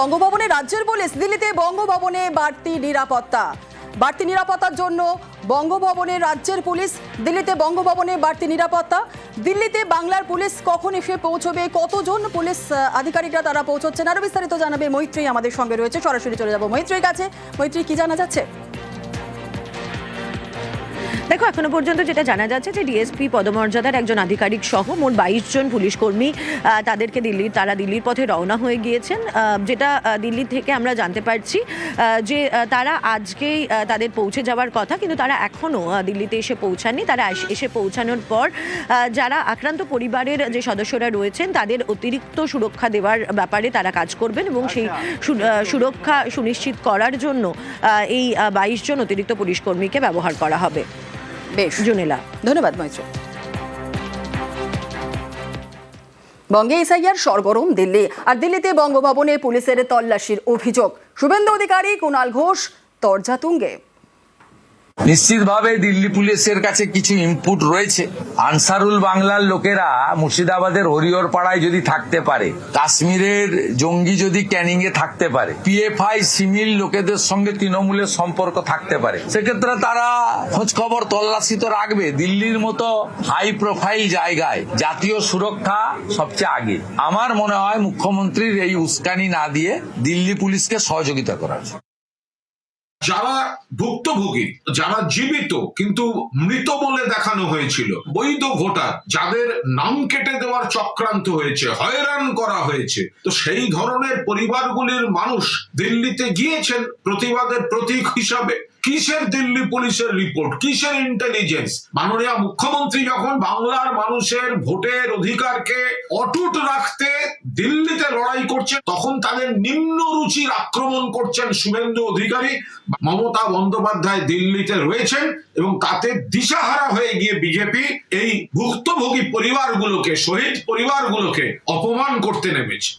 বঙ্গভবনে রাজ্যের পুলিশ, দিল্লিতে বঙ্গভবনে বাড়তি নিরাপত্তার জন্য বঙ্গভবনে রাজ্যের পুলিশ, দিল্লিতে বঙ্গভবনে বাড়তি নিরাপত্তা। দিল্লিতে বাংলার পুলিশ কখন এসে পৌঁছবে, কতজন পুলিশ আধিকারিকরা তারা পৌঁছচ্ছেন, আরো বিস্তারিত জানাবে মৈত্রী আমাদের সঙ্গে রয়েছে। সরাসরি চলে যাব মৈত্রীর কাছে। মৈত্রী, কি জানা যাচ্ছে? দেখো, এখনো পর্যন্ত যেটা জানা যাচ্ছে যে ডিএসপি পদমর্যাদার একজন আধিকারিক সহ মোট 22 জন পুলিশ কর্মী তারা দিল্লির পথে রওনা হয়ে গিয়েছেন। যেটা দিল্লি থেকে আমরা জানতে পারছি যে তারা আজকেই তাদের পৌঁছে যাওয়ার কথা, কিন্তু তারা এখনও দিল্লিতে এসে পৌঁছাননি। তারা এসে পৌঁছানোর পর যারা আক্রান্ত পরিবারের যে সদস্যরা রয়েছেন তাদের অতিরিক্ত সুরক্ষা দেওয়ার ব্যাপারে তারা কাজ করবেন এবং সেই সুরক্ষা সুনিশ্চিত করার জন্য এই 22 জন অতিরিক্ত পুলিশ কর্মীকে ব্যবহার করা হবে। বেশ, জুনেলা, ধন্যবাদ মৈত্রী। বঙ্গে এসআইআর সরগরম দিল্লি, আর দিল্লিতে বঙ্গভবনে পুলিশের তল্লাশির অভিযোগ। শুভেন্দু অধিকারী, কুণাল ঘোষ তরজা তুঙ্গে। নিশ্চিতভাবে দিল্লি পুলিশের কাছে কিছু ইনপুট রয়েছে। আনসারুল বাংলার লোকেরা মুর্শিদাবাদের হরিহরপাড়ায় যদি থাকতে পারে, কাশ্মীরের জঙ্গি যদি ক্যানিং এ থাকতে পারে, পিএফআই সিমিল লোকেদের সঙ্গে তৃণমূলের সম্পর্ক থাকতে পারে, সেক্ষেত্রে তারা খোঁজ খবর তল্লাশি তো রাখবে। দিল্লির মতো হাই প্রোফাইল জায়গায় জাতীয় সুরক্ষা সবচেয়ে আগে। আমার মনে হয় মুখ্যমন্ত্রীর এই উস্কানি না দিয়ে দিল্লি পুলিশকে সহযোগিতা করা উচিত। যারা ভুক্তভোগী, যারা জীবিত কিন্তু মৃত বলে দেখানো হয়েছিল, বৈধ ভোটার যাদের নাম কেটে দেওয়ার চক্রান্ত হয়েছে, হয়রান করা হয়েছে, তো সেই ধরনের পরিবারগুলির মানুষ দিল্লিতে গিয়েছেন প্রতিবাদের প্রতীক হিসাবে। কিসের দিল্লি পুলিশের রিপোর্ট, কিসের ইন্টেলিজেন্স? মাননীয় মুখ্যমন্ত্রী যখন বাংলার মানুষের ভোটের অধিকারকে অটুট রাখতে দিল্লিতে লড়াই করছে, তখন তাদের নিম্ন রুচির আক্রমণ করছেন শুভেন্দু অধিকারী। মমতা বন্দ্যোপাধ্যায় দিল্লিতে রয়েছেন এবং তাতে দিশাহারা হয়ে গিয়ে বিজেপি এই ভুক্তভোগী পরিবারগুলোকে, শহীদ পরিবারগুলোকে অপমান করতে নেমেছে।